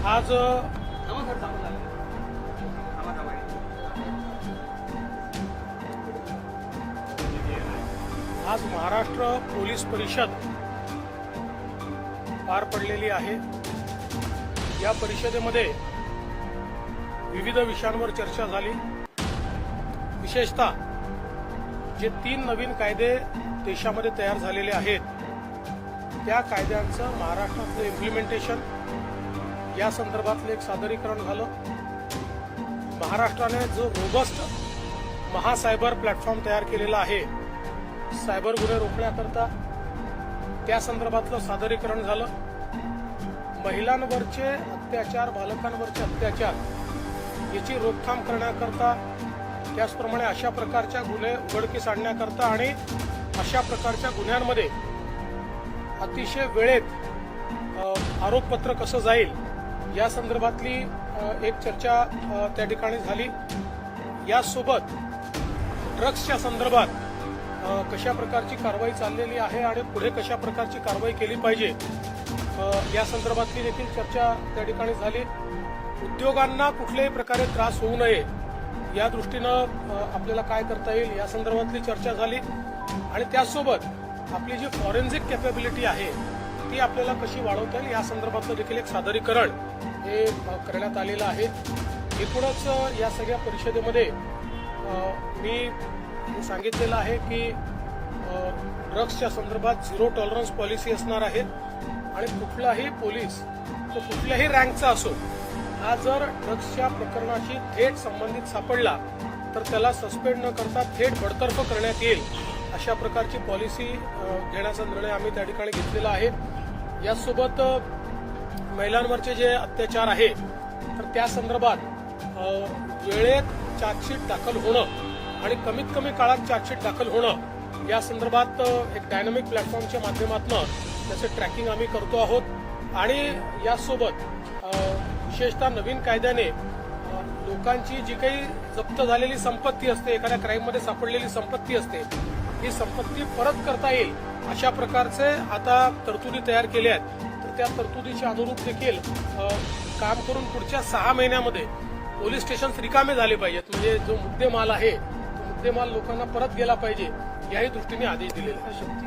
आज आज महाराष्ट्र पोलीस परिषद पार पडलेली आहे। या परिषदेमध्ये विविध विषयांवर चर्चा झाली। विशेषतः जे 3 नवीन कायदे देशामध्ये तयार झालेले आहेत त्या कायद्यांचं महाराष्ट्रातलं इम्प्लिमेंटेशन या संदर्भातलं एक सादरीकरण झालं। महाराष्ट्राने जो रोबस्ट महासायबर प्लॅटफॉर्म तयार केलेला आहे सायबर गुन्हे रोखण्याकरता त्या संदर्भातलं सादरीकरण झालं। महिलांवरचे अत्याचार, बालकांवरचे अत्याचार याची रोकथाम करण्याकरता, त्याचप्रमाणे अशा प्रकारच्या गुन्हे उघडकीस आणण्याकरता आणि अशा प्रकारच्या गुन्ह्यांमध्ये अतिशय वेळेत आरोपपत्र कसं जाईल या संदर्भातली एक चर्चा त्या ठिकाणी झाली। यासोबत ड्रग्सच्या संदर्भात कशा प्रकारची कारवाई चाललेली आहे आणि पुढे कशा प्रकारची कारवाई केली पाहिजे या संदर्भातली देखील चर्चा त्या ठिकाणी झाली। उद्योगांना कुठल्याही प्रकारे त्रास होऊ नये या दृष्टीनं आपल्याला काय करता येईल या संदर्भातली चर्चा झाली आणि त्याचसोबत आपली जी फॉरेन्सिक कॅपेबिलिटी आहे ती आपल्याला कशी वाढवता येईल या संदर्भातलं देखील एक सादरीकरण हे करण्यात आलेलं आहे। एकूणच या सगळ्या परिषदेमध्ये मी सांगितलेलं आहे की ड्रग्सच्या संदर्भात 0 टॉलरन्स पॉलिसी असणार आहे आणि कुठलाही पोलीस तो कुठल्याही रँकचा असो हा जर ड्रग्सच्या प्रकरणाशी थेट संबंधित सापडला तर त्याला सस्पेंड न करता थेट बडतर्फ करण्यात येईल अशा प्रकारची पॉलिसी घेण्याचा निर्णय आम्ही त्या ठिकाणी घेतलेला आहे। यासोबत महिलांवरचे जे अत्याचार आहे तर त्या संदर्भात वेळेत चार्जशीट दाखल होणं आणि कमीत कमी काळात चार्जशीट दाखल होणं या संदर्भात एक डायनामिक प्लॅटफॉर्मच्या माध्यमातून त्याचं ट्रॅकिंग आम्ही करतो आहोत आणि यासोबत विशेषतः नवीन कायद्याने लोकांची जी काही जप्त झालेली संपत्ती असते, एखाद्या क्राईममध्ये सापडलेली संपत्ती असते, ही संपत्ती परत करता येईल अशा प्रकारचे आता तरतुदी तयार केल्या आहेत। तर त्या तरतुदीच्या अनुरूप देखील काम करून पुढच्या 6 महिन्यामध्ये पोलीस स्टेशन रिकामे झाले पाहिजेत, म्हणजे जो मुद्देमाल आहे तो मुद्देमाल लोकांना परत गेला पाहिजे याही दृष्टीने आदेश दिलेले आहेत।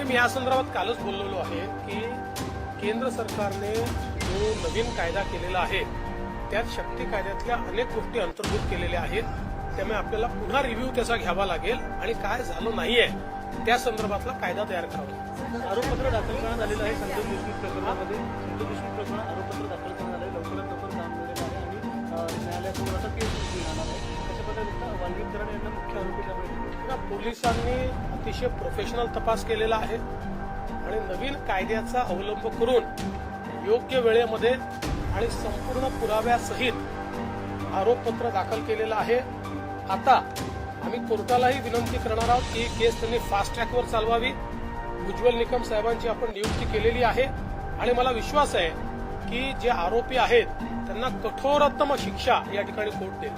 मी या संदर्भात कालच बोललेलो आहे की केंद्र सरकारने जो नवीन कायदा केलेला आहे त्यात शक्ती कायद्यातल्या अनेक गोष्टी अंतर्भूत केलेल्या आहेत। त्यामुळे आपल्याला पुन्हा रिव्ह्यू त्याचा घ्यावा लागेल आणि काय झालं नाहीये त्या संदर्भातला कायदा तयार करावा। आरोपपत्र दाखल करण्यात आलेलं आहे संतोष देशमुख प्रकरणामध्ये। संतोष देशमुख प्रकरणात आरोपपत्र दाखल करण्यात आले, लवकरात लवकर काम मिळालं आहे आणि न्यायालयासमोर आता केस जाणार आहे। कशा प्रकारे वाल्मिक कराड यांना मुख्य आरोपी करावे? पोलिसांनी अतिशय प्रोफेशनल तपास केलेला आहे आणि नवीन कायद्याचा अवलंब करून योग्य वेळेमध्ये आणि संपूर्ण पुराव्यासहित आरोपपत्र दाखल केलेलं आहे। आता आम्ही कोर्टालाही विनंती करणार आहोत की केस त्यांनी फास्ट ट्रॅकवर चालवावी। उज्ज्वल निकम साहेबांची आपण नियुक्ती केलेली आहे आणि मला विश्वास आहे की जे आरोपी आहेत त्यांना कठोरतम शिक्षा या ठिकाणी कोर्ट देईल।